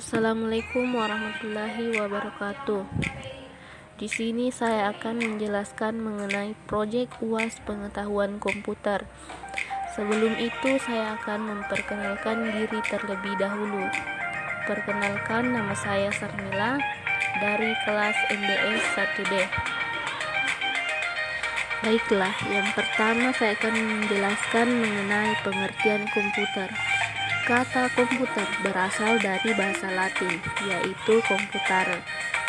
Assalamualaikum warahmatullahi wabarakatuh. Di sini saya akan menjelaskan mengenai proyek UAS Pengetahuan Komputer. Sebelum itu saya akan memperkenalkan diri terlebih dahulu. Perkenalkan, nama saya Sarmila dari kelas MBS 1D. Baiklah, yang pertama saya akan menjelaskan mengenai pengertian komputer. Kata komputer berasal dari bahasa Latin, yaitu computare,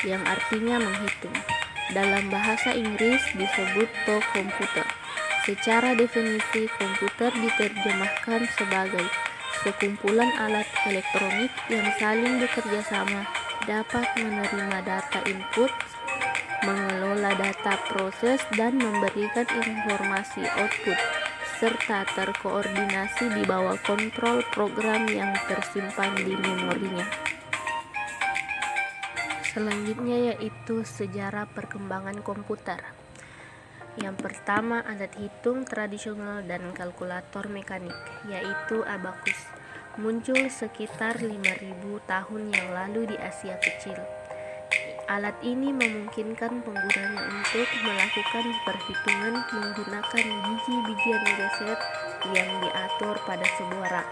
yang artinya menghitung. Dalam bahasa Inggris disebut to computer. Secara definisi, komputer diterjemahkan sebagai sekumpulan alat elektronik yang saling bekerja sama, dapat menerima data input, mengelola data proses, dan memberikan informasi output, serta terkoordinasi di bawah kontrol program yang tersimpan di memorinya. Selanjutnya yaitu sejarah perkembangan komputer. Yang pertama, alat hitung tradisional dan kalkulator mekanik, yaitu abakus, muncul sekitar 5.000 tahun yang lalu di Asia Kecil. Alat ini memungkinkan penggunanya untuk melakukan perhitungan menggunakan biji-bijian geser yang diatur pada sebuah rak.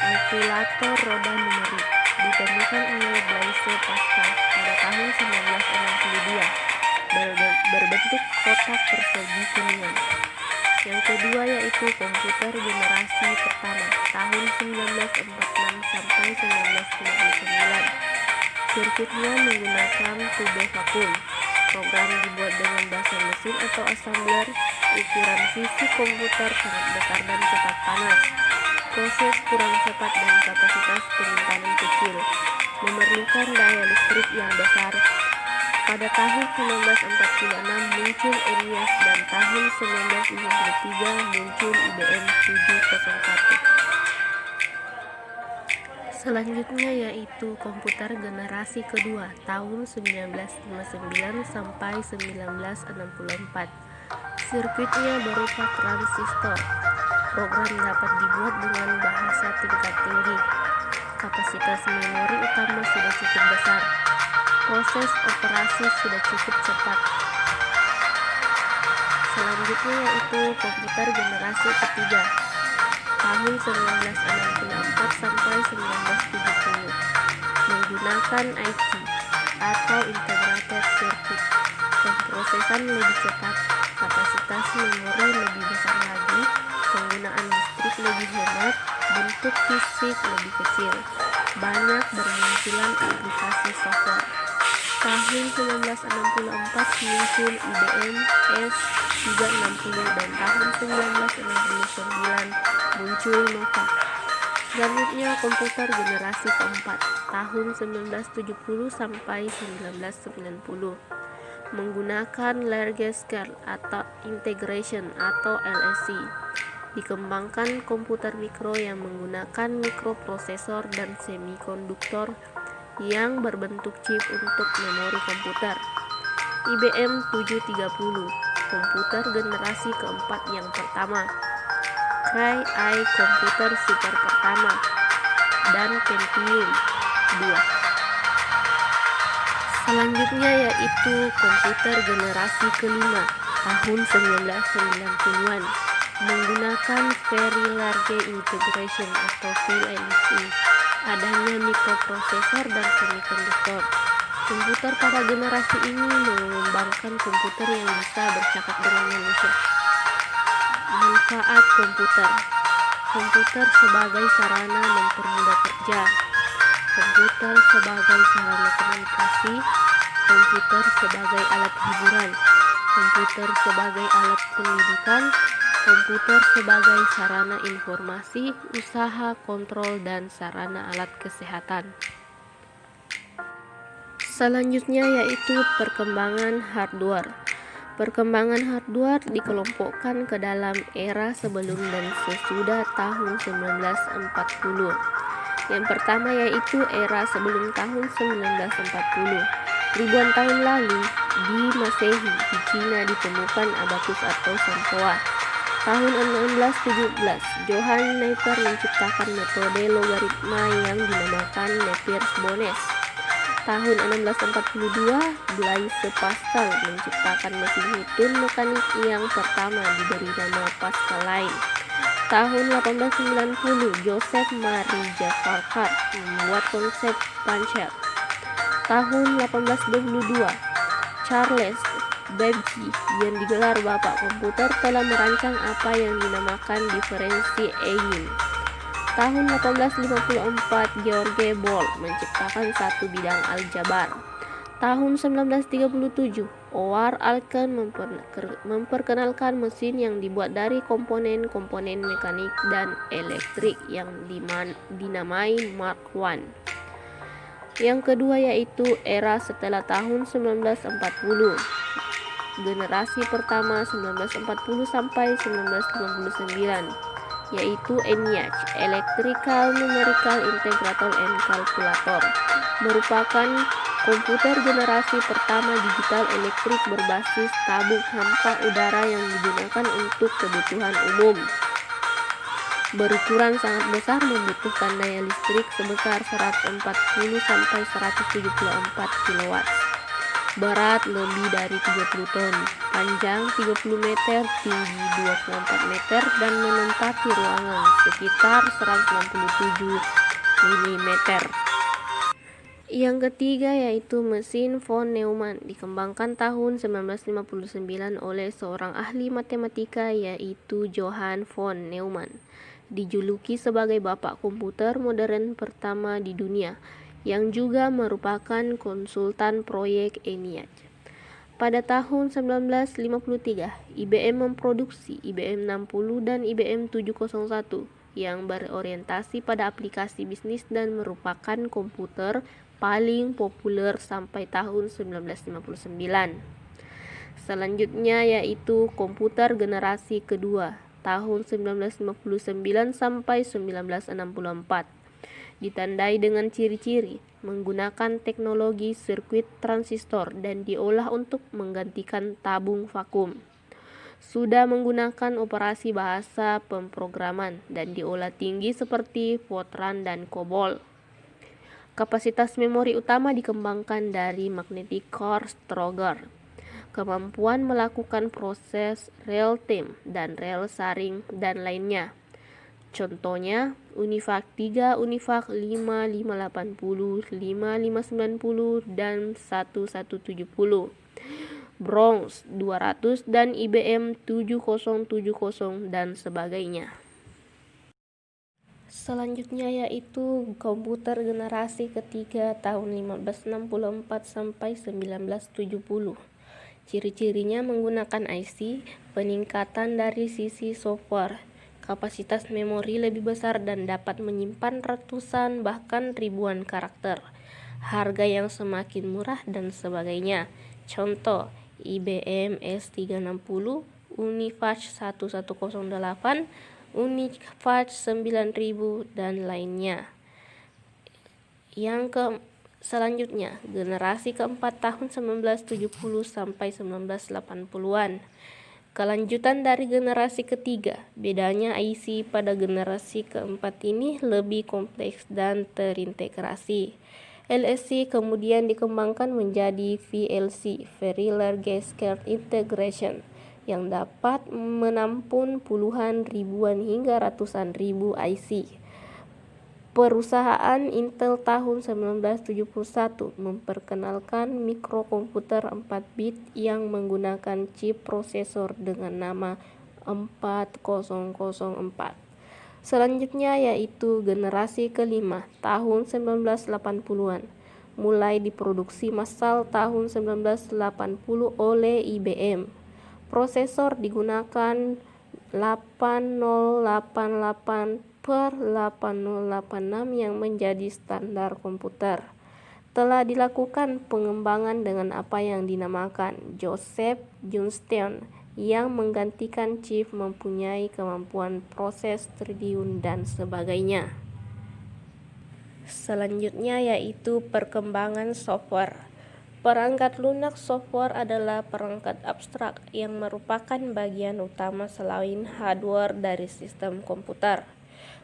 Kalkulator roda numerik ditemukan oleh Blaise Pascal pada tahun 1962, berbentuk kotak persegi kuningan. Yang kedua yaitu komputer generasi pertama tahun 1946 sampai 1959. Sirkuitnya menggunakan tube vakum. Program dibuat dengan bahasa mesin atau assembler. Ukuran fisik komputer sangat besar dan cepat panas. Proses kurang cepat dan kapasitas penyimpanan kecil. Memerlukan daya listrik yang besar. Pada tahun 1946 muncul ENIAC dan tahun 1953 muncul IBM 701. Selanjutnya yaitu komputer generasi kedua tahun 1959 sampai 1964. Sirkuitnya berupa transistor. Program dapat dibuat dengan bahasa tingkat tinggi. Kapasitas memori utama sudah cukup besar. Proses operasi sudah cukup cepat. Selanjutnya yaitu komputer generasi ketiga tahun 1964 sampai 1970, menggunakan IC atau Integrated Circuit. Pemrosesan lebih cepat, kapasitas memori lebih besar lagi, penggunaan listrik lebih hemat, bentuk fisik lebih kecil. Banyak bermunculan aplikasi software. Tahun 1964 muncul IBM S360 dan tahun 1969 muncul Nova. Selanjutnya komputer generasi keempat tahun 1970 sampai 1990, menggunakan large scale atau integration atau LSI. Dikembangkan komputer mikro yang menggunakan mikroprosesor dan semikonduktor yang berbentuk chip untuk memori komputer. IBM 730, komputer generasi keempat yang pertama. Cray I komputer super pertama, dan Pentium 2. Selanjutnya yaitu komputer generasi kelima tahun 1990-an, menggunakan Very Large Integration atau VLC, adanya mikroprosesor dan semikonduktor. Komputer pada generasi ini mengembangkan komputer yang bisa bercakap dengan manusia. Manfaat komputer. Komputer sebagai sarana mempermudah kerja. Komputer sebagai sarana komunikasi. Komputer sebagai alat hiburan. Komputer sebagai alat pendidikan. Komputer sebagai sarana informasi, usaha, kontrol, dan sarana alat kesehatan. Selanjutnya yaitu perkembangan hardware. Perkembangan hardware dikelompokkan ke dalam era sebelum dan sesudah tahun 1940. Yang pertama yaitu era sebelum tahun 1940. Ribuan tahun lalu, di Masehi, di Cina ditemukan abakus atau sampoa. Tahun 1617, Johann Napier menciptakan metode logaritma yang dinamakan Napier-Bonnet. Tahun 1642, Blaise Pascal menciptakan mesin hitung mekanik yang pertama diberi nama Pascaline. Tahun 1890, Joseph Marie Jacquard membuat konsep pancet. Tahun 1822, Charles Babbage yang digelar Bapak Komputer telah merancang apa yang dinamakan diferensi Eigen. Tahun 1854, George Boole menciptakan satu bidang aljabar. Tahun 1937, Howard Allen memperkenalkan mesin yang dibuat dari komponen-komponen mekanik dan elektrik yang dinamai Mark I. Yang kedua yaitu era setelah tahun 1940. Generasi pertama 1940 sampai 1959 yaitu ENIAC, Electrical Numerical Integrator and Calculator, merupakan komputer generasi pertama digital elektrik berbasis tabung hampa udara yang digunakan untuk kebutuhan umum. Berukuran sangat besar, membutuhkan daya listrik sebesar 140 sampai 174 kW. Berat lebih dari 30 ton, panjang 30 meter, tinggi 24 meter, dan menempati ruangan sekitar 167 mm. Yang ketiga yaitu mesin von Neumann, dikembangkan tahun 1959 oleh seorang ahli matematika yaitu Johann von Neumann, dijuluki sebagai bapak komputer modern pertama di dunia, yang juga merupakan konsultan proyek ENIAC. Pada tahun 1953, IBM memproduksi IBM 60 dan IBM 701 yang berorientasi pada aplikasi bisnis dan merupakan komputer paling populer sampai tahun 1959. Selanjutnya yaitu komputer generasi kedua tahun 1959 sampai 1964. Ditandai dengan ciri-ciri menggunakan teknologi sirkuit transistor dan diolah untuk menggantikan tabung vakum. Sudah menggunakan operasi bahasa pemrograman dan diolah tinggi seperti Fortran dan COBOL. Kapasitas memori utama dikembangkan dari magnetic core Strowger. Kemampuan melakukan proses real-time dan rel saring dan lainnya. Contohnya, UNIVAC 3, UNIVAC 5, 5580, 5590, dan 1170, Bronx 200, dan IBM 7070, dan sebagainya. Selanjutnya yaitu komputer generasi ketiga tahun 1564 sampai 1970. Ciri-cirinya menggunakan IC, peningkatan dari sisi software, kapasitas memori lebih besar dan dapat menyimpan ratusan bahkan ribuan karakter, harga yang semakin murah dan sebagainya. Contoh, IBM S360, UNIVAC 1108, UNIVAC 9000, dan lainnya. Selanjutnya, generasi keempat tahun 1970 sampai 1980-an. Kelanjutan dari generasi ketiga, bedanya IC pada generasi keempat ini lebih kompleks dan terintegrasi. LSC kemudian dikembangkan menjadi VLC, Very Large Scale Integration, yang dapat menampung puluhan ribuan hingga ratusan ribu IC. Perusahaan Intel tahun 1971 memperkenalkan mikrokomputer 4 bit yang menggunakan chip prosesor dengan nama 4004. Selanjutnya yaitu generasi kelima tahun 1980-an, mulai diproduksi massal tahun 1980 oleh IBM. Prosesor digunakan 8088 per 8086 yang menjadi standar komputer. Telah dilakukan pengembangan dengan apa yang dinamakan Joseph Johnstone yang menggantikan chip mempunyai kemampuan proses triliun dan sebagainya. Selanjutnya yaitu perkembangan software. Perangkat lunak software adalah perangkat abstrak yang merupakan bagian utama selain hardware dari sistem komputer.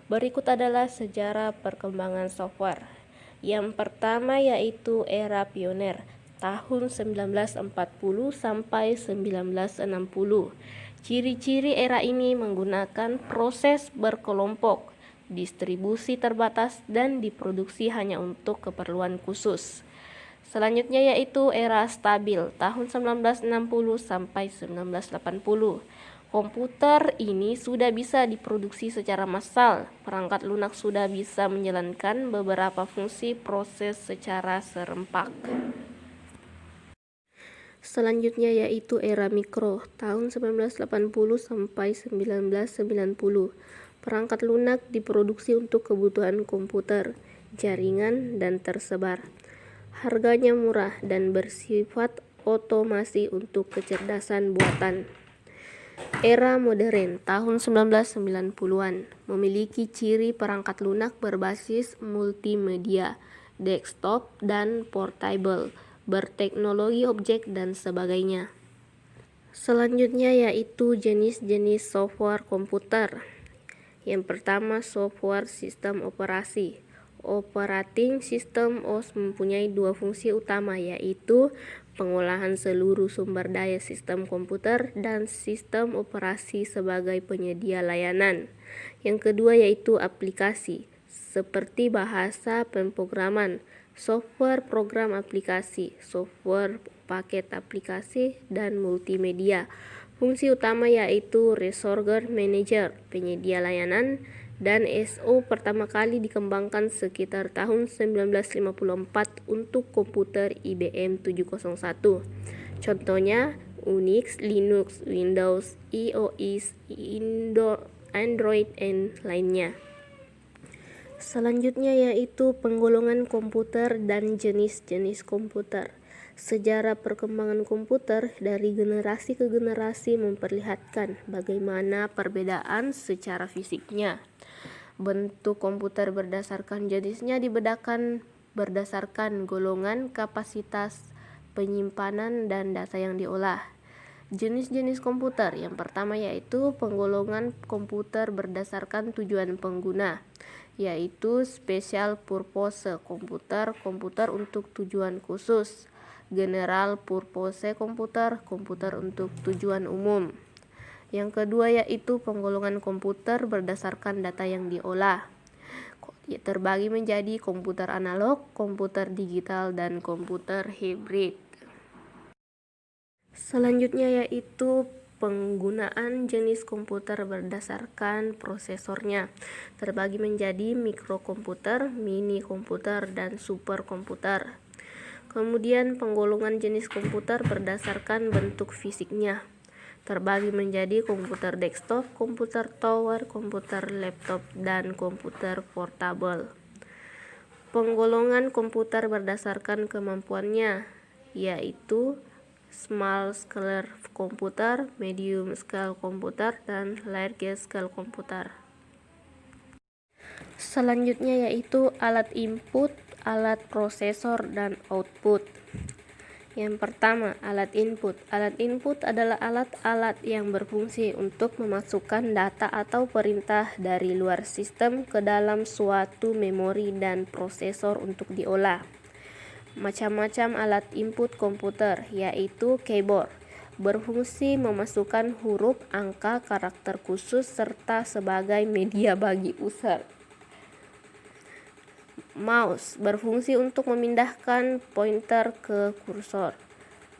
Berikut adalah sejarah perkembangan software. Yang pertama yaitu era pioner, tahun 1940 sampai 1960. Ciri-ciri era ini menggunakan proses berkelompok, distribusi terbatas, dan diproduksi hanya untuk keperluan khusus. Selanjutnya yaitu era stabil, tahun 1960 sampai 1980. Komputer ini sudah bisa diproduksi secara massal. Perangkat lunak sudah bisa menjalankan beberapa fungsi proses secara serempak. Selanjutnya yaitu era mikro, tahun 1980 sampai 1990. Perangkat lunak diproduksi untuk kebutuhan komputer, jaringan, dan tersebar. Harganya murah dan bersifat otomasi untuk kecerdasan buatan. Era modern tahun 1990-an memiliki ciri perangkat lunak berbasis multimedia, desktop, dan portable, berteknologi objek dan sebagainya. Selanjutnya yaitu jenis-jenis software komputer. Yang pertama, software sistem operasi. Operating System OS mempunyai dua fungsi utama, yaitu pengolahan seluruh sumber daya sistem komputer dan sistem operasi sebagai penyedia layanan. Yang kedua yaitu aplikasi, seperti bahasa pemrograman, software program aplikasi, software paket aplikasi, dan multimedia. Fungsi utama yaitu Resource Manager, penyedia layanan, dan SO pertama kali dikembangkan sekitar tahun 1954 untuk komputer IBM 701. Contohnya Unix, Linux, Windows, iOS, Android, dan lainnya. Selanjutnya yaitu penggolongan komputer dan jenis-jenis komputer. Sejarah perkembangan komputer dari generasi ke generasi memperlihatkan bagaimana perbedaan secara fisiknya. Bentuk komputer berdasarkan jenisnya dibedakan berdasarkan golongan, kapasitas, penyimpanan, dan data yang diolah. Jenis-jenis komputer yang pertama yaitu penggolongan komputer berdasarkan tujuan pengguna, yaitu special purpose komputer, komputer untuk tujuan khusus. General purpose komputer, komputer untuk tujuan umum. Yang kedua yaitu penggolongan komputer berdasarkan data yang diolah. Terbagi menjadi komputer analog, komputer digital, dan komputer hibrid. Selanjutnya yaitu penggunaan jenis komputer berdasarkan prosesornya. Terbagi menjadi mikrokomputer, mini komputer, dan superkomputer. Kemudian penggolongan jenis komputer berdasarkan bentuk fisiknya. Terbagi menjadi komputer desktop, komputer tower, komputer laptop, dan komputer portable. Penggolongan komputer berdasarkan kemampuannya, yaitu small scale komputer, medium scale komputer, dan large scale komputer. Selanjutnya yaitu alat input, alat prosesor, dan output. Yang pertama, alat input. Alat input adalah alat-alat yang berfungsi untuk memasukkan data atau perintah dari luar sistem ke dalam suatu memori dan prosesor untuk diolah. Macam-macam alat input komputer, yaitu keyboard, berfungsi memasukkan huruf, angka, karakter khusus, serta sebagai media bagi user. Mouse berfungsi untuk memindahkan pointer ke kursor.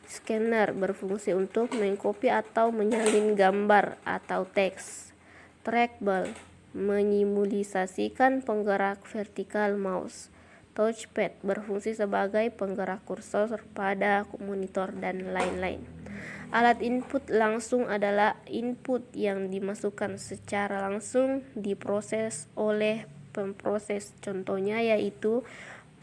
Scanner berfungsi untuk mengcopy atau menyalin gambar atau teks. Trackball menyimulisasikan penggerak vertikal mouse. Touchpad berfungsi sebagai penggerak kursor pada monitor, dan lain-lain. Alat input langsung adalah input yang dimasukkan secara langsung diproses oleh pemproses. Contohnya yaitu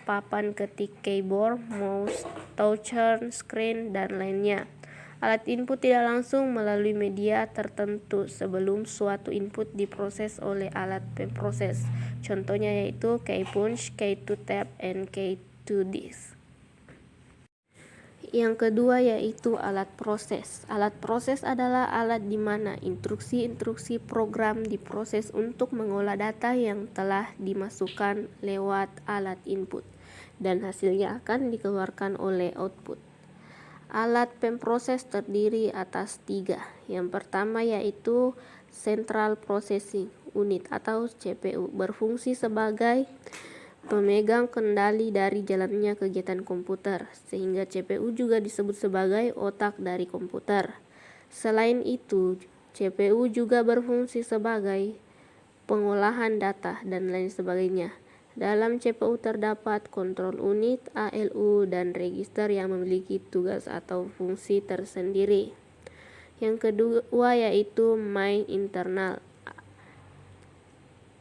papan ketik keyboard, mouse, touchscreen, screen, dan lainnya. Alat input tidak langsung melalui media tertentu sebelum suatu input diproses oleh alat pemproses. Contohnya yaitu key punch, key to type, and key to disk. Yang kedua yaitu alat proses. Alat proses adalah alat di mana instruksi-instruksi program diproses untuk mengolah data yang telah dimasukkan lewat alat input dan hasilnya akan dikeluarkan oleh output. Alat pemproses terdiri atas 3. Yang pertama yaitu Central Processing Unit atau CPU, berfungsi sebagai pemegang kendali dari jalannya kegiatan komputer, sehingga CPU juga disebut sebagai otak dari komputer. Selain itu, CPU juga berfungsi sebagai pengolahan data dan lain sebagainya. Dalam CPU terdapat kontrol unit, ALU, dan register yang memiliki tugas atau fungsi tersendiri. Yang kedua yaitu main internal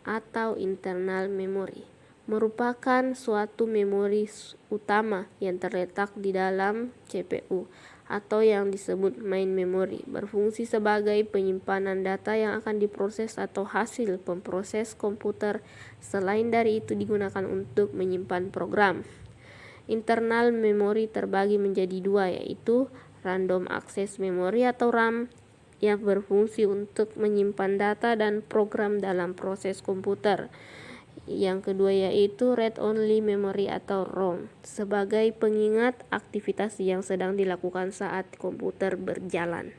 atau internal memory, merupakan suatu memori utama yang terletak di dalam CPU atau yang disebut main memory, berfungsi sebagai penyimpanan data yang akan diproses atau hasil pemproses komputer. Selain dari itu digunakan untuk menyimpan program. Internal memory terbagi menjadi 2 yaitu random access memory atau RAM yang berfungsi untuk menyimpan data dan program dalam proses komputer. Yang kedua yaitu read-only memory atau ROM sebagai pengingat aktivitas yang sedang dilakukan saat komputer berjalan.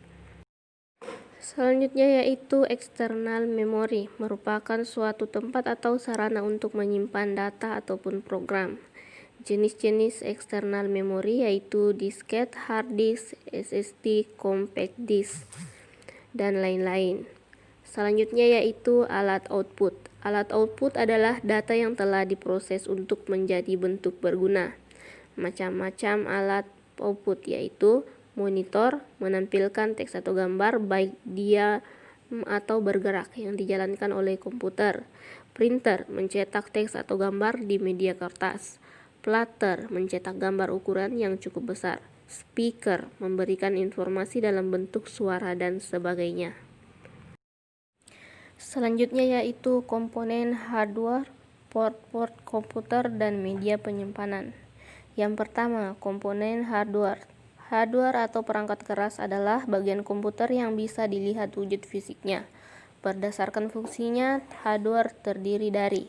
Selanjutnya yaitu external memory, merupakan suatu tempat atau sarana untuk menyimpan data ataupun program. Jenis-jenis external memory yaitu disket, hard disk, SSD, compact disk, dan lain-lain. Selanjutnya yaitu alat output. Alat output adalah data yang telah diproses untuk menjadi bentuk berguna. Macam-macam alat output yaitu monitor, menampilkan teks atau gambar baik diam atau bergerak yang dijalankan oleh komputer. Printer, mencetak teks atau gambar di media kertas. Plotter, mencetak gambar ukuran yang cukup besar. Speaker, memberikan informasi dalam bentuk suara dan sebagainya. Selanjutnya yaitu komponen hardware, port-port komputer, dan media penyimpanan. Yang pertama, komponen hardware. Hardware atau perangkat keras adalah bagian komputer yang bisa dilihat wujud fisiknya. Berdasarkan fungsinya, hardware terdiri dari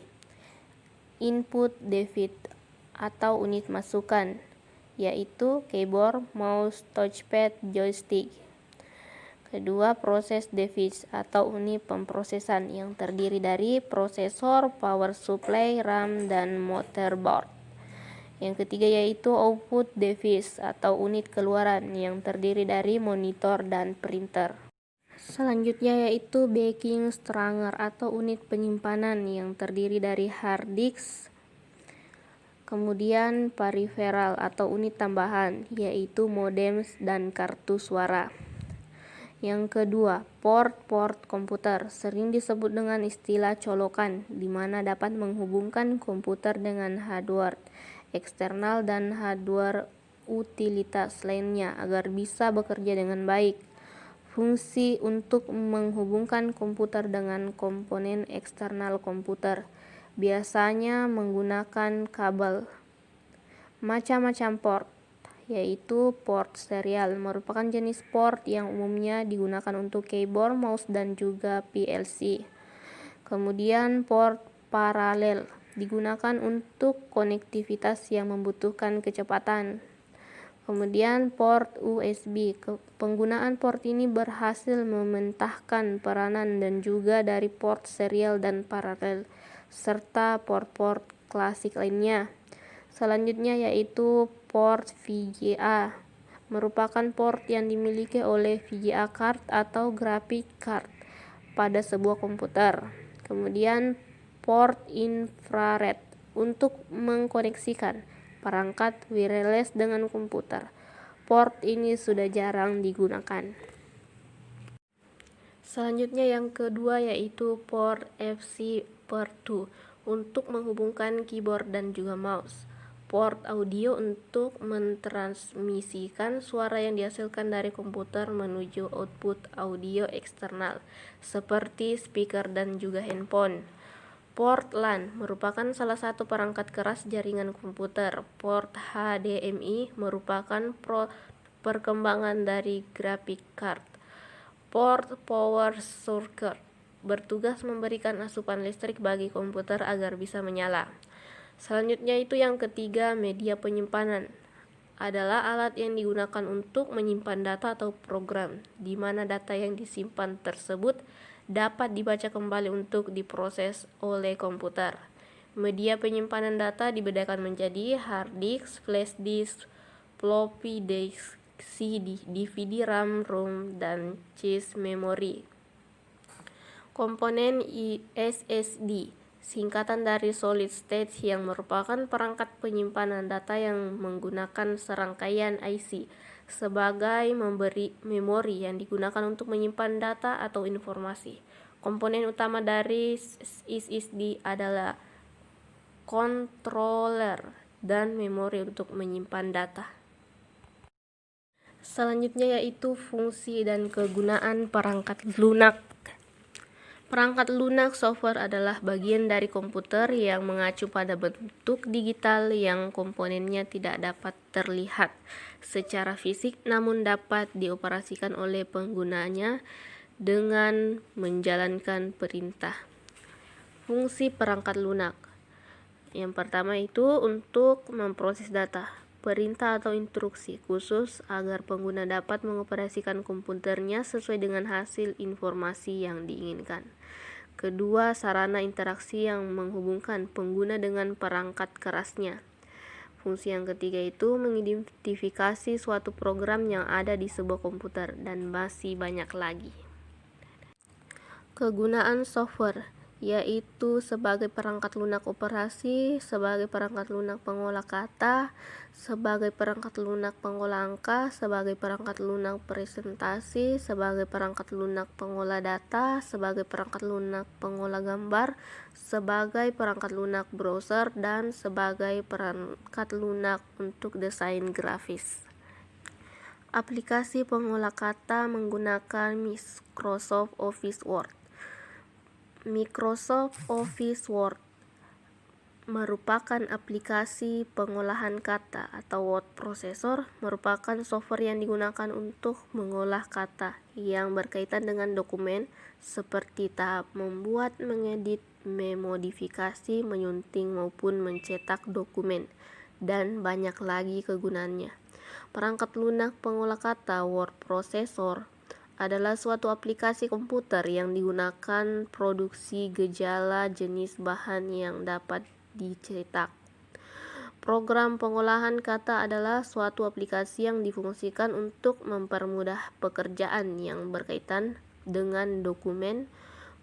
input device atau unit masukan, yaitu keyboard, mouse, touchpad, joystick. Kedua, proses device atau unit pemrosesan yang terdiri dari prosesor, power supply, RAM, dan motherboard. Yang ketiga yaitu output device atau unit keluaran yang terdiri dari monitor dan printer. Selanjutnya yaitu backing stringer atau unit penyimpanan yang terdiri dari hard disk. Kemudian peripheral atau unit tambahan yaitu modem dan kartu suara. Yang kedua, port komputer, sering disebut dengan istilah colokan, di mana dapat menghubungkan komputer dengan hardware eksternal dan hardware utilitas lainnya agar bisa bekerja dengan baik. Fungsi untuk menghubungkan komputer dengan komponen eksternal komputer, biasanya menggunakan kabel. Macam-macam port yaitu port serial, merupakan jenis port yang umumnya digunakan untuk keyboard, mouse, dan juga PLC. Kemudian port paralel digunakan untuk konektivitas yang membutuhkan kecepatan. Kemudian port USB, penggunaan port ini berhasil mementahkan peranan dan juga dari port serial dan paralel, serta port-port klasik lainnya. Selanjutnya yaitu port VGA, merupakan port yang dimiliki oleh VGA card atau graphic card pada sebuah komputer. Kemudian port infrared untuk mengkoneksikan perangkat wireless dengan komputer. Port ini sudah jarang digunakan. Selanjutnya yang kedua yaitu port FC/2 untuk menghubungkan keyboard dan juga mouse. Port audio untuk mentransmisikan suara yang dihasilkan dari komputer menuju output audio eksternal seperti speaker dan juga handphone. Port LAN merupakan salah satu perangkat keras jaringan komputer. Port HDMI merupakan perkembangan dari graphic card. Port Power Circuit bertugas memberikan asupan listrik bagi komputer agar bisa menyala. Selanjutnya itu yang ketiga, media penyimpanan adalah alat yang digunakan untuk menyimpan data atau program, di mana data yang disimpan tersebut dapat dibaca kembali untuk diproses oleh komputer. Media penyimpanan data dibedakan menjadi hard disk, flash disk, floppy disk, CD, DVD, RAM, ROM, dan cache memory. Komponen SSD, singkatan dari solid state, yang merupakan perangkat penyimpanan data yang menggunakan serangkaian IC sebagai memori yang digunakan untuk menyimpan data atau informasi. Komponen utama dari SSD adalah controller dan memori untuk menyimpan data. Selanjutnya yaitu fungsi dan kegunaan perangkat lunak. Perangkat lunak software adalah bagian dari komputer yang mengacu pada bentuk digital yang komponennya tidak dapat terlihat secara fisik namun dapat dioperasikan oleh penggunanya dengan menjalankan perintah. Fungsi perangkat lunak. Yang pertama itu untuk memproses data. Perintah atau instruksi khusus agar pengguna dapat mengoperasikan komputernya sesuai dengan hasil informasi yang diinginkan. Kedua, sarana interaksi yang menghubungkan pengguna dengan perangkat kerasnya. Fungsi yang ketiga itu mengidentifikasi suatu program yang ada di sebuah komputer, dan masih banyak lagi. Kegunaan software yaitu sebagai perangkat lunak operasi, sebagai perangkat lunak pengolah kata, sebagai perangkat lunak pengolah angka, sebagai perangkat lunak presentasi, sebagai perangkat lunak pengolah data, sebagai perangkat lunak pengolah gambar, sebagai perangkat lunak browser, dan sebagai perangkat lunak untuk desain grafis. Aplikasi pengolah kata menggunakan Microsoft Office Word. Microsoft Office Word merupakan aplikasi pengolahan kata atau word processor, merupakan software yang digunakan untuk mengolah kata yang berkaitan dengan dokumen seperti tahap membuat, mengedit, memodifikasi, menyunting maupun mencetak dokumen, dan banyak lagi kegunaannya. Perangkat lunak pengolah kata word processor adalah suatu aplikasi komputer yang digunakan produksi gejala jenis bahan yang dapat dicetak. Program pengolahan kata adalah suatu aplikasi yang difungsikan untuk mempermudah pekerjaan yang berkaitan dengan dokumen,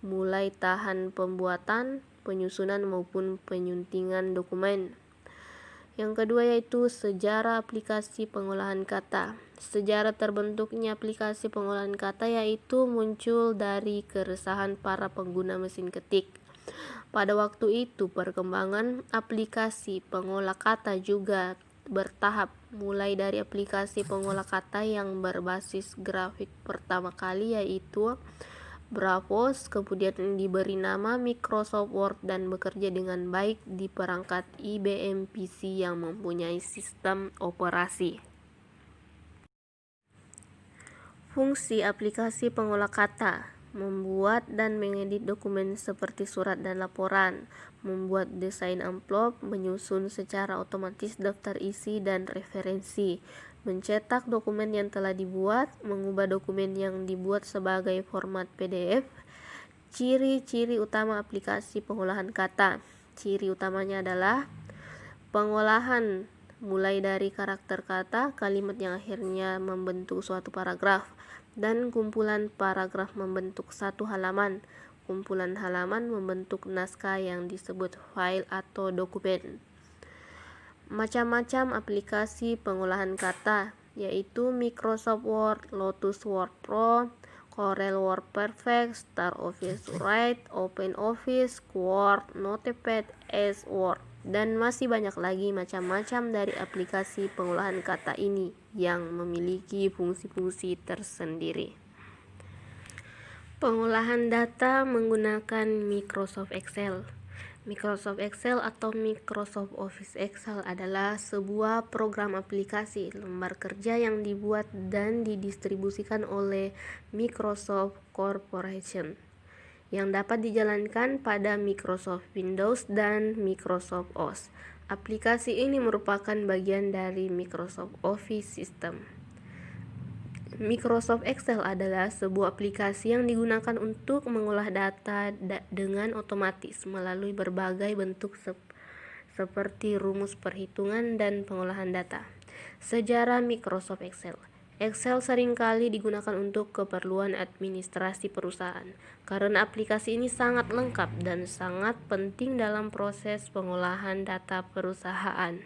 mulai tahan pembuatan, penyusunan maupun penyuntingan dokumen. Yang kedua yaitu sejarah aplikasi pengolahan kata. Sejarah terbentuknya aplikasi pengolahan kata yaitu muncul dari keresahan para pengguna mesin ketik. Pada waktu itu perkembangan aplikasi pengolah kata juga bertahap, mulai dari aplikasi pengolah kata yang berbasis grafik pertama kali yaitu Bravos, kemudian diberi nama Microsoft Word dan bekerja dengan baik di perangkat IBM PC yang mempunyai sistem operasi. Fungsi aplikasi pengolah kata: membuat dan mengedit dokumen seperti surat dan laporan, membuat desain amplop, menyusun secara otomatis daftar isi dan referensi, mencetak dokumen yang telah dibuat, mengubah dokumen yang dibuat sebagai format PDF. Ciri-ciri utama aplikasi pengolahan kata. Ciri utamanya adalah pengolahan mulai dari karakter kata, kalimat yang akhirnya membentuk suatu paragraf, dan kumpulan paragraf membentuk satu halaman. Kumpulan halaman membentuk naskah yang disebut file atau dokumen. Macam-macam aplikasi pengolahan kata yaitu Microsoft Word, Lotus Word Pro, Corel Word Perfect, Star Office Write, OpenOffice, Word, Notepad, S Word, dan masih banyak lagi macam-macam dari aplikasi pengolahan kata ini yang memiliki fungsi-fungsi tersendiri. Pengolahan data menggunakan Microsoft Excel. Microsoft Excel atau Microsoft Office Excel adalah sebuah program aplikasi lembar kerja yang dibuat dan didistribusikan oleh Microsoft Corporation yang dapat dijalankan pada Microsoft Windows dan Microsoft OS. Aplikasi ini merupakan bagian dari Microsoft Office System. Microsoft Excel adalah sebuah aplikasi yang digunakan untuk mengolah data dengan otomatis melalui berbagai bentuk seperti rumus perhitungan dan pengolahan data. Sejarah Microsoft Excel. Excel seringkali digunakan untuk keperluan administrasi perusahaan karena aplikasi ini sangat lengkap dan sangat penting dalam proses pengolahan data perusahaan.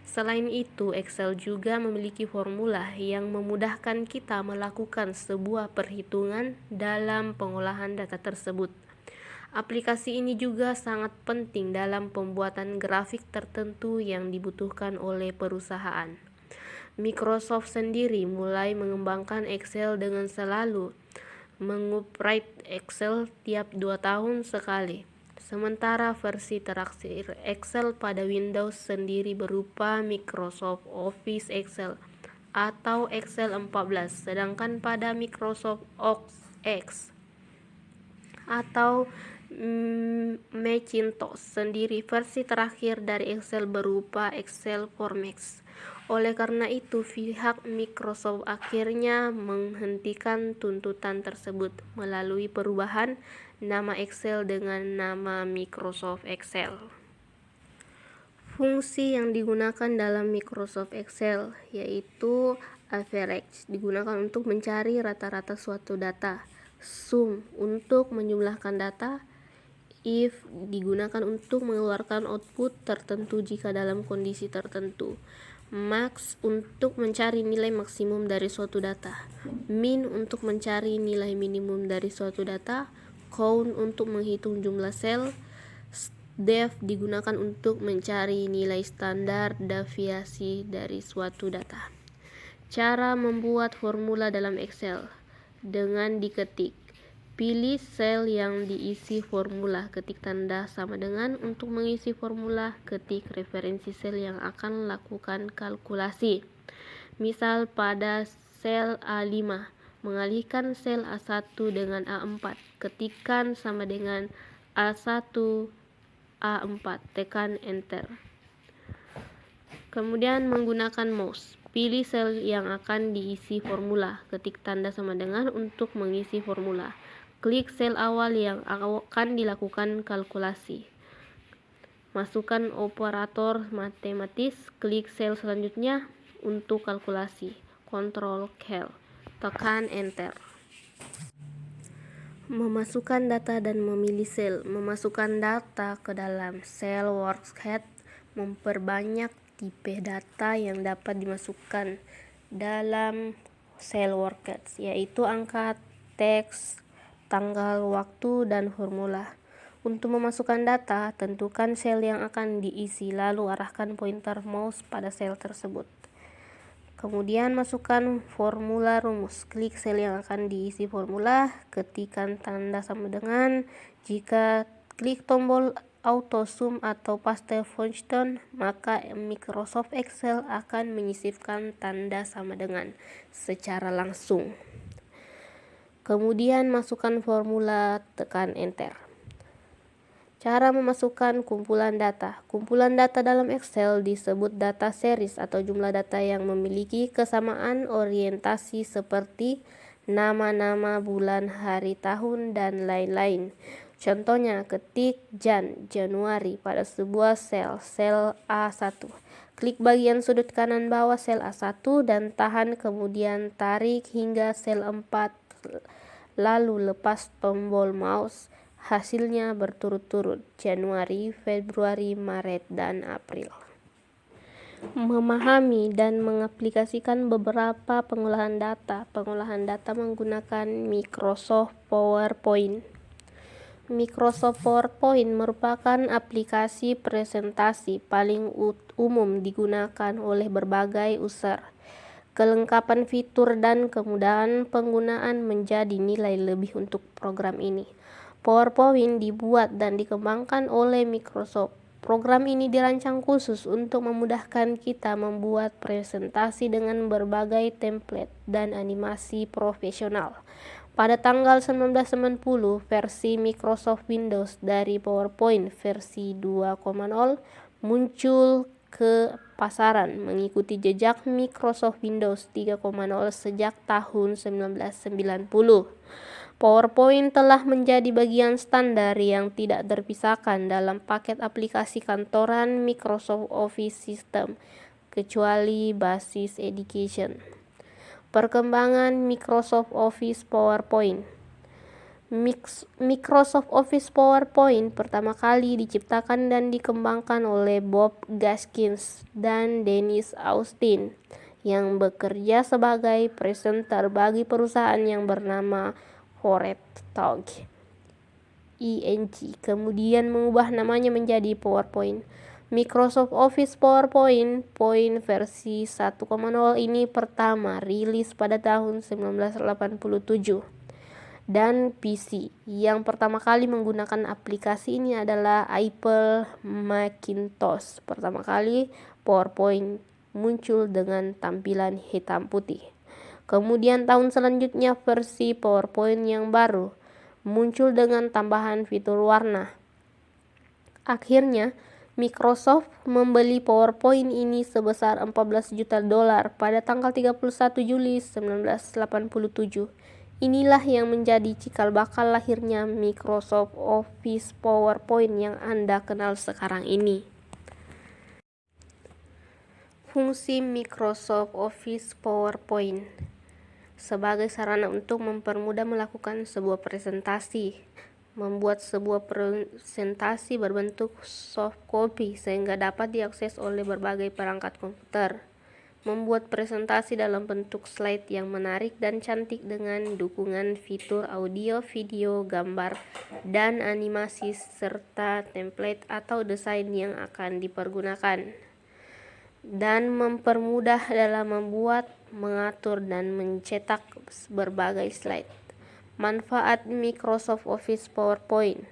Selain itu, Excel juga memiliki formula yang memudahkan kita melakukan sebuah perhitungan dalam pengolahan data tersebut. Aplikasi ini juga sangat penting dalam pembuatan grafik tertentu yang dibutuhkan oleh perusahaan. Microsoft sendiri mulai mengembangkan Excel dengan selalu mengupgrade Excel tiap 2 tahun sekali. Sementara versi terakhir Excel pada Windows sendiri berupa Microsoft Office Excel atau Excel 14, sedangkan pada Microsoft X atau Macintosh sendiri versi terakhir dari Excel berupa Excel for Mac. Oleh karena itu, pihak Microsoft akhirnya menghentikan tuntutan tersebut melalui perubahan nama Excel dengan nama Microsoft Excel. Fungsi yang digunakan dalam Microsoft Excel yaitu average digunakan untuk mencari rata-rata suatu data, sum untuk menjumlahkan data, if digunakan untuk mengeluarkan output tertentu jika dalam kondisi tertentu, max untuk mencari nilai maksimum dari suatu data, min untuk mencari nilai minimum dari suatu data, count untuk menghitung jumlah sel, def digunakan untuk mencari nilai standar deviasi dari suatu data. Cara membuat formula dalam Excel dengan diketik. Pilih sel yang diisi formula, ketik tanda sama dengan. Untuk mengisi formula, ketik referensi sel yang akan lakukan kalkulasi. Misal pada sel A5, mengalihkan sel A1 dengan A4, ketikkan sama dengan A1 A4, tekan enter. Kemudian menggunakan mouse, pilih sel yang akan diisi formula, ketik tanda sama dengan untuk mengisi formula. Klik sel awal yang akan dilakukan kalkulasi. Masukkan operator matematis, klik sel selanjutnya untuk kalkulasi. Ctrl Cal, tekan enter. Memasukkan data dan memilih sel. Memasukkan data ke dalam sel worksheet memperbanyak tipe data yang dapat dimasukkan dalam sel worksheet, yaitu angka, teks, tanggal, waktu, dan formula. Untuk memasukkan data, tentukan sel yang akan diisi, lalu arahkan pointer mouse pada sel tersebut. Kemudian masukkan formula rumus, klik sel yang akan diisi formula, ketikkan tanda sama dengan. Jika klik tombol auto sum atau paste function, maka Microsoft Excel akan menyisipkan tanda sama dengan secara langsung. Kemudian masukkan formula, tekan enter. Cara memasukkan kumpulan data. Kumpulan data dalam Excel disebut data series atau jumlah data yang memiliki kesamaan orientasi seperti nama-nama, bulan, hari, tahun, dan lain-lain. Contohnya, ketik Januari pada sebuah sel A1. Klik bagian sudut kanan bawah sel A1 dan tahan, kemudian tarik hingga sel 4. Lalu lepas tombol mouse, hasilnya berturut-turut Januari, Februari, Maret, dan April. Memahami dan mengaplikasikan beberapa pengolahan data. Pengolahan data menggunakan Microsoft PowerPoint. Microsoft PowerPoint merupakan aplikasi presentasi paling umum digunakan oleh berbagai user. Kelengkapan fitur dan kemudahan penggunaan menjadi nilai lebih untuk program ini. PowerPoint dibuat dan dikembangkan oleh Microsoft. Program ini dirancang khusus untuk memudahkan kita membuat presentasi dengan berbagai template dan animasi profesional. Pada tanggal 1990, versi Microsoft Windows dari PowerPoint versi 2.0 muncul ke pasaran mengikuti jejak Microsoft Windows 3.0 sejak tahun 1990. PowerPoint telah menjadi bagian standar yang tidak terpisahkan dalam paket aplikasi kantoran Microsoft Office System, kecuali basis Education. Perkembangan Microsoft Office PowerPoint. Microsoft Office PowerPoint pertama kali diciptakan dan dikembangkan oleh Bob Gaskins dan Dennis Austin yang bekerja sebagai presenter bagi perusahaan yang bernama Foretag Inc. Kemudian mengubah namanya menjadi PowerPoint. Microsoft Office PowerPoint versi 1.0 ini pertama rilis pada tahun 1987. Dan PC yang pertama kali menggunakan aplikasi ini adalah Apple Macintosh. Pertama kali PowerPoint muncul dengan tampilan hitam putih. Kemudian tahun selanjutnya versi PowerPoint yang baru muncul dengan tambahan fitur warna. Akhirnya Microsoft membeli PowerPoint ini sebesar $14 juta pada tanggal 31 Juli 1987. Inilah yang menjadi cikal bakal lahirnya Microsoft Office PowerPoint yang Anda kenal sekarang ini. Fungsi Microsoft Office PowerPoint sebagai sarana untuk mempermudah melakukan sebuah presentasi. Membuat sebuah presentasi berbentuk soft copy sehingga dapat diakses oleh berbagai perangkat komputer. Membuat presentasi dalam bentuk slide yang menarik dan cantik dengan dukungan fitur audio, video, gambar, dan animasi serta template atau desain yang akan dipergunakan. Dan mempermudah dalam membuat, mengatur, dan mencetak berbagai slide. Manfaat Microsoft Office PowerPoint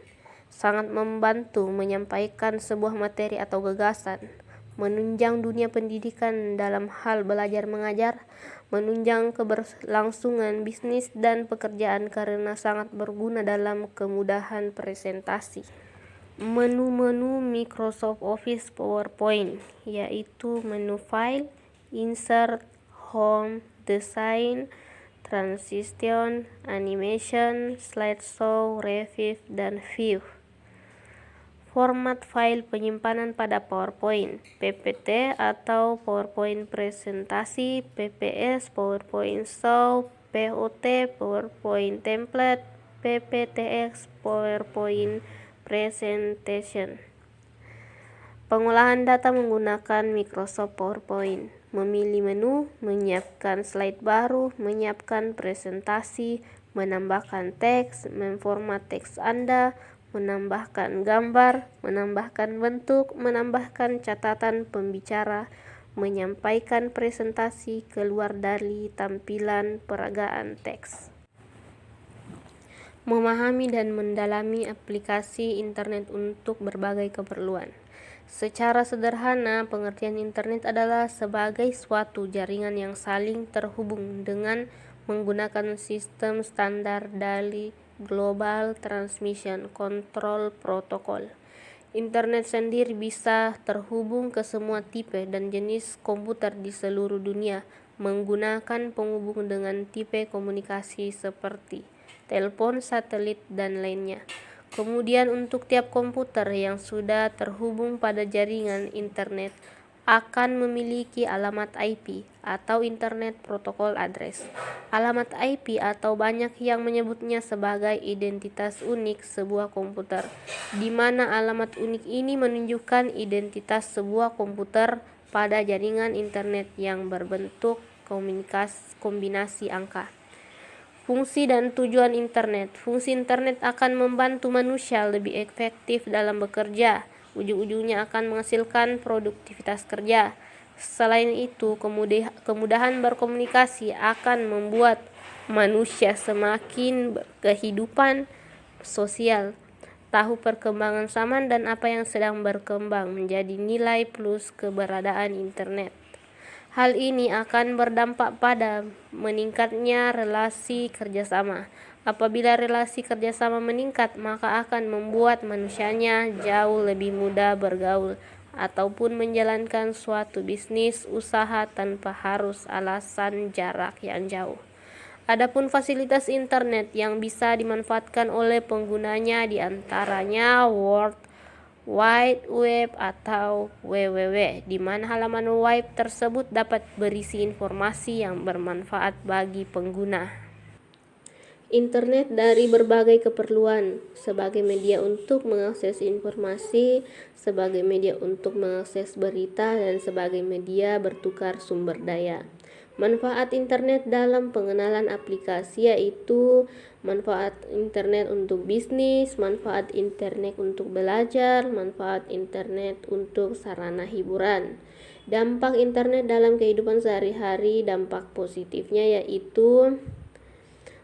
sangat membantu menyampaikan sebuah materi atau gagasan, menunjang dunia pendidikan dalam hal belajar mengajar, menunjang keberlangsungan bisnis dan pekerjaan karena sangat berguna dalam kemudahan presentasi. Menu-menu Microsoft Office PowerPoint yaitu menu File, Insert, Home, Design, Transition, Animation, Slideshow, Review, dan View. Format file penyimpanan pada PowerPoint, PPT atau PowerPoint presentasi, PPS, PowerPoint Show, POT, PowerPoint Template, PPTX, PowerPoint Presentation. Pengolahan data menggunakan Microsoft PowerPoint. Memilih menu, menyiapkan slide baru, menyiapkan presentasi, menambahkan teks, memformat teks Anda, menambahkan gambar, menambahkan bentuk, menambahkan catatan pembicara, menyampaikan presentasi keluar dari tampilan peragaan teks. Memahami dan mendalami aplikasi internet untuk berbagai keperluan. Secara sederhana, pengertian internet adalah sebagai suatu jaringan yang saling terhubung dengan menggunakan sistem standar dari Global Transmission Control Protocol. Internet sendiri bisa terhubung ke semua tipe dan jenis komputer di seluruh dunia menggunakan penghubung dengan tipe komunikasi seperti telepon, satelit, dan lainnya. Kemudian untuk tiap komputer yang sudah terhubung pada jaringan internet akan memiliki alamat IP atau Internet Protocol Address. Alamat IP atau banyak yang menyebutnya sebagai identitas unik sebuah komputer, di mana alamat unik ini menunjukkan identitas sebuah komputer pada jaringan internet yang berbentuk kombinasi angka. Fungsi dan tujuan internet. Fungsi internet akan membantu manusia lebih efektif dalam bekerja. Ujung-ujungnya akan menghasilkan produktivitas kerja. Selain itu, kemudahan berkomunikasi akan membuat manusia semakin berkehidupan, sosial. Tahu perkembangan zaman dan apa yang sedang berkembang menjadi nilai plus keberadaan internet. Hal ini akan berdampak pada meningkatnya relasi kerjasama. Apabila relasi kerjasama meningkat, maka akan membuat manusianya jauh lebih mudah bergaul ataupun menjalankan suatu bisnis usaha tanpa harus alasan jarak yang jauh. Adapun fasilitas internet yang bisa dimanfaatkan oleh penggunanya diantaranya World Wide Web atau WWW, di mana halaman web tersebut dapat berisi informasi yang bermanfaat bagi pengguna. Internet dari berbagai keperluan, sebagai media untuk mengakses informasi, sebagai media untuk mengakses berita, dan sebagai media bertukar sumber daya. Manfaat internet dalam pengenalan aplikasi yaitu manfaat internet untuk bisnis, manfaat internet untuk belajar, manfaat internet untuk sarana hiburan. Dampak internet dalam kehidupan sehari-hari, dampak positifnya yaitu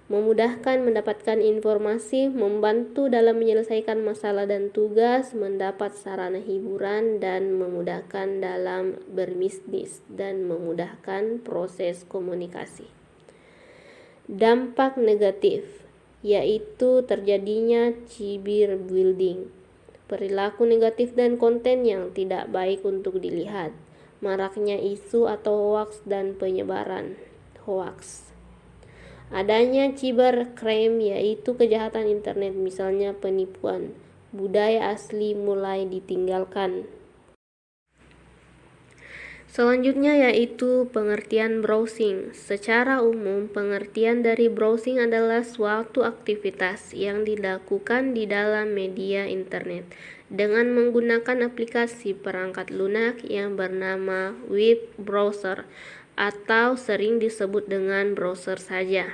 memudahkan mendapatkan informasi, membantu dalam menyelesaikan masalah dan tugas, mendapat sarana hiburan, dan memudahkan dalam berbisnis, dan memudahkan proses komunikasi. Dampak negatif yaitu terjadinya cyberbullying, perilaku negatif dan konten yang tidak baik untuk dilihat, maraknya isu atau hoaks dan penyebaran hoaks. Adanya cybercrime yaitu kejahatan internet, misalnya penipuan. Budaya asli mulai ditinggalkan. Selanjutnya yaitu pengertian browsing. Secara umum, pengertian dari browsing adalah suatu aktivitas yang dilakukan di dalam media internet dengan menggunakan aplikasi perangkat lunak yang bernama web browser atau sering disebut dengan browser saja.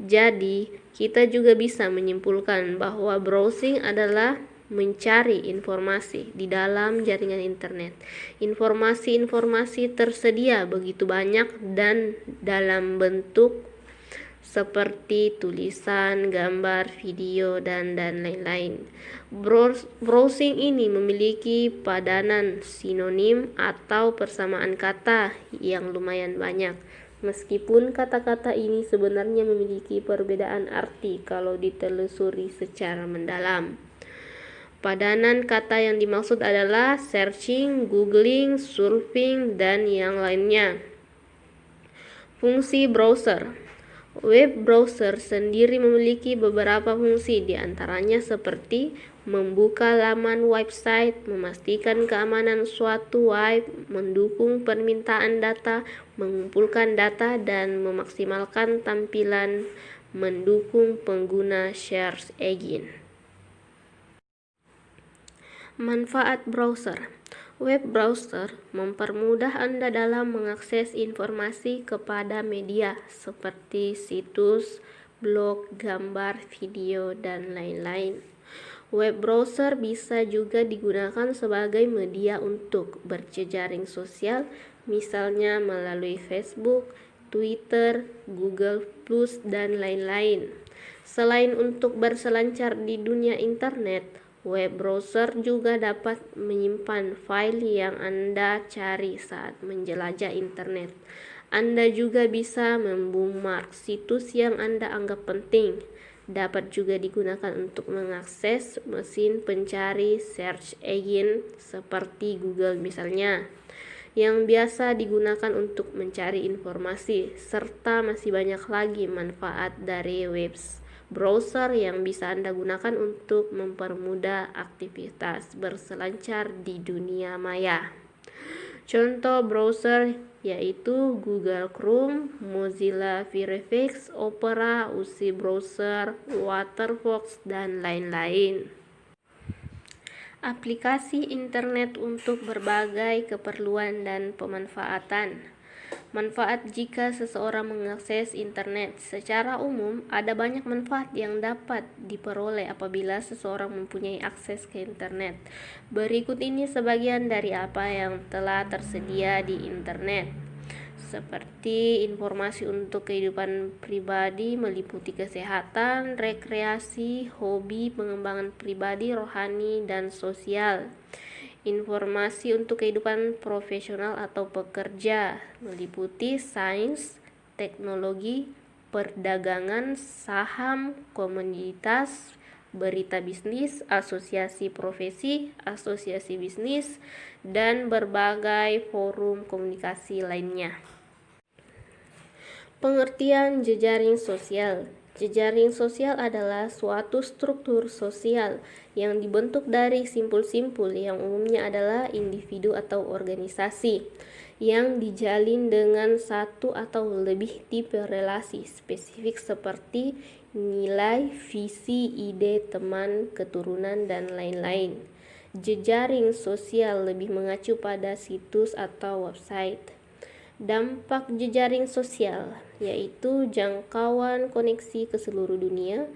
Jadi, kita juga bisa menyimpulkan bahwa browsing adalah mencari informasi di dalam jaringan internet. Informasi-informasi tersedia begitu banyak dan dalam bentuk seperti tulisan, gambar, video, dan lain-lain. Browsing ini memiliki padanan sinonim atau persamaan kata yang lumayan banyak. Meskipun kata-kata ini sebenarnya memiliki perbedaan arti kalau ditelusuri secara mendalam. Padanan kata yang dimaksud adalah searching, googling, surfing, dan yang lainnya. Fungsi browser. Web browser sendiri memiliki beberapa fungsi, diantaranya seperti membuka laman website, memastikan keamanan suatu web, mendukung permintaan data, mengumpulkan data, dan memaksimalkan tampilan, mendukung pengguna search engine. Manfaat browser. Web browser mempermudah Anda dalam mengakses informasi kepada media seperti situs, blog, gambar, video, dan lain-lain. Web browser bisa juga digunakan sebagai media untuk berjejaring sosial, misalnya melalui Facebook, Twitter, Google+, dan lain-lain. Selain untuk berselancar di dunia internet, web browser juga dapat menyimpan file yang Anda cari saat menjelajah internet. Anda juga bisa membookmark situs yang Anda anggap penting. Dapat juga digunakan untuk mengakses mesin pencari search engine seperti Google misalnya, yang biasa digunakan untuk mencari informasi, serta masih banyak lagi manfaat dari web browser yang bisa Anda gunakan untuk mempermudah aktivitas berselancar di dunia maya. Contoh browser yaitu Google Chrome, Mozilla Firefox, Opera, UC Browser, Firefox, dan lain-lain. Aplikasi internet untuk berbagai keperluan dan pemanfaatan. Manfaat jika seseorang mengakses internet. Secara umum, ada banyak manfaat yang dapat diperoleh apabila seseorang mempunyai akses ke internet. Berikut ini sebagian dari apa yang telah tersedia di internet. seperti informasi untuk kehidupan pribadi meliputi kesehatan, rekreasi, hobi, pengembangan pribadi, rohani, dan sosial. Informasi untuk kehidupan profesional atau pekerja meliputi sains, teknologi, perdagangan, saham, komoditas, berita bisnis, asosiasi profesi, asosiasi bisnis, dan berbagai forum komunikasi lainnya. Pengertian jejaring sosial. Jejaring sosial adalah suatu struktur sosial yang dibentuk dari simpul-simpul yang umumnya adalah individu atau organisasi yang dijalin dengan satu atau lebih tipe relasi spesifik seperti nilai, visi, ide, teman, keturunan, dan lain-lain. Jejaring sosial lebih mengacu pada situs atau website. Dampak jejaring sosial yaitu jangkauan koneksi ke seluruh dunia,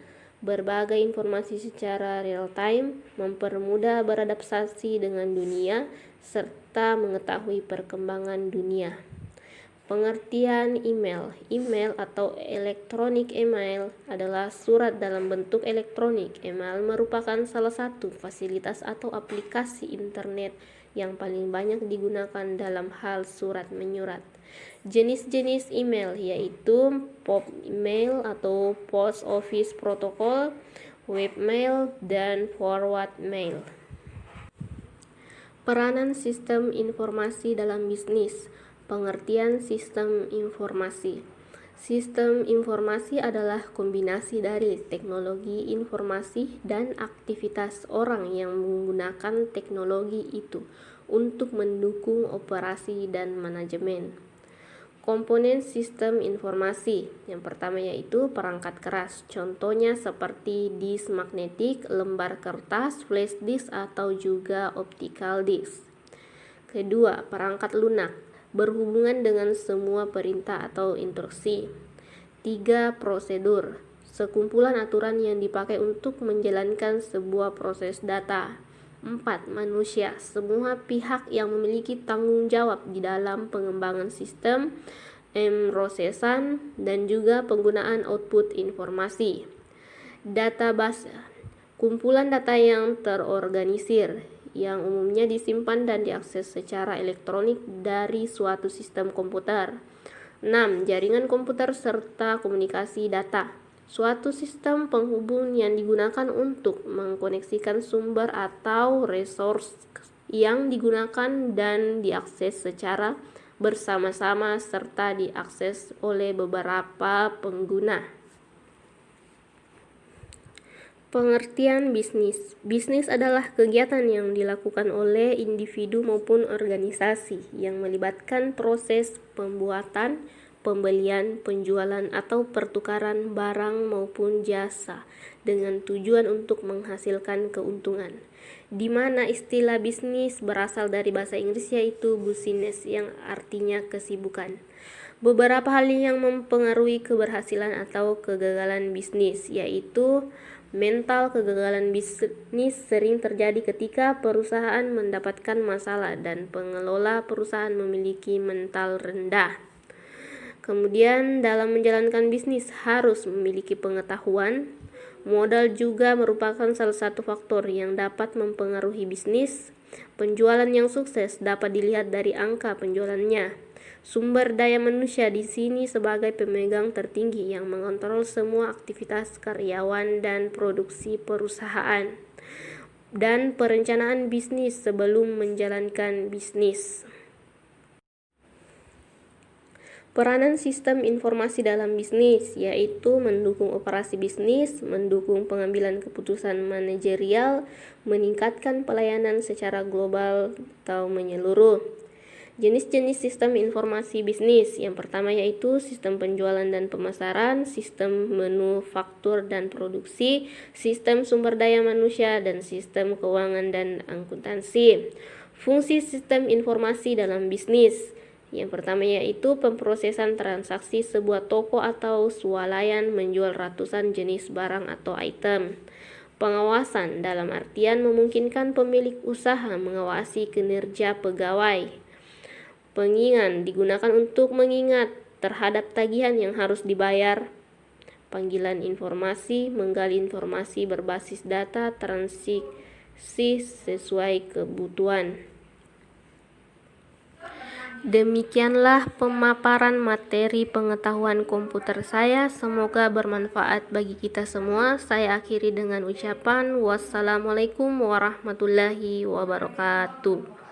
berbagai informasi secara real time, mempermudah beradaptasi dengan dunia, serta mengetahui perkembangan dunia. Pengertian email. Email atau electronic email adalah surat dalam bentuk elektronik. Email merupakan salah satu fasilitas atau aplikasi internet yang paling banyak digunakan dalam hal surat menyurat. Jenis-jenis email yaitu pop email atau post office protocol, webmail, dan forward mail. Peranan sistem informasi dalam bisnis. Pengertian sistem informasi. Sistem informasi adalah kombinasi dari teknologi informasi dan aktivitas orang yang menggunakan teknologi itu untuk mendukung operasi dan manajemen. Komponen sistem informasi. Yang pertama yaitu perangkat keras. Contohnya seperti disk magnetik, lembar kertas, flash disk, atau juga optical disk. Kedua, perangkat lunak. Berhubungan dengan semua perintah atau instruksi. 3. Prosedur. Sekumpulan aturan yang dipakai untuk menjalankan sebuah proses data. 4. Manusia. Semua pihak yang memiliki tanggung jawab di dalam pengembangan sistem, prosesan, dan juga penggunaan output informasi. Database. Kumpulan data yang terorganisir yang umumnya disimpan dan diakses secara elektronik dari suatu sistem komputer. 6. Jaringan komputer serta komunikasi data. Suatu sistem penghubung yang digunakan untuk mengkoneksikan sumber atau resource yang digunakan dan diakses secara bersama-sama serta diakses oleh beberapa pengguna. Pengertian bisnis. Bisnis adalah kegiatan yang dilakukan oleh individu maupun organisasi yang melibatkan proses pembuatan, pembelian, penjualan, atau pertukaran barang maupun jasa dengan tujuan untuk menghasilkan keuntungan. Di mana istilah bisnis berasal dari bahasa Inggris yaitu business yang artinya kesibukan. Beberapa hal yang mempengaruhi keberhasilan atau kegagalan bisnis yaitu mental. Kegagalan bisnis sering terjadi ketika perusahaan mendapatkan masalah dan pengelola perusahaan memiliki mental rendah. Kemudian dalam menjalankan bisnis harus memiliki pengetahuan. Modal juga merupakan salah satu faktor yang dapat mempengaruhi bisnis. Penjualan yang sukses dapat dilihat dari angka penjualannya. Sumber daya manusia di sini sebagai pemegang tertinggi yang mengontrol semua aktivitas karyawan dan produksi perusahaan. Dan perencanaan bisnis sebelum menjalankan bisnis. Peranan sistem informasi dalam bisnis yaitu mendukung operasi bisnis, mendukung pengambilan keputusan manajerial, meningkatkan pelayanan secara global atau menyeluruh. Jenis-jenis sistem informasi bisnis. Yang pertama yaitu sistem penjualan dan pemasaran, sistem manufaktur dan produksi, sistem sumber daya manusia, dan sistem keuangan dan akuntansi. Fungsi sistem informasi dalam bisnis. Yang pertama yaitu pemrosesan transaksi sebuah toko atau swalayan menjual ratusan jenis barang atau item. Pengawasan dalam artian memungkinkan pemilik usaha mengawasi kinerja pegawai. Pengingat digunakan untuk mengingat terhadap tagihan yang harus dibayar. Panggilan informasi menggali informasi berbasis data transaksi sesuai kebutuhan. Demikianlah pemaparan materi pengetahuan komputer saya. Semoga bermanfaat bagi kita semua. Saya akhiri dengan ucapan wassalamualaikum warahmatullahi wabarakatuh.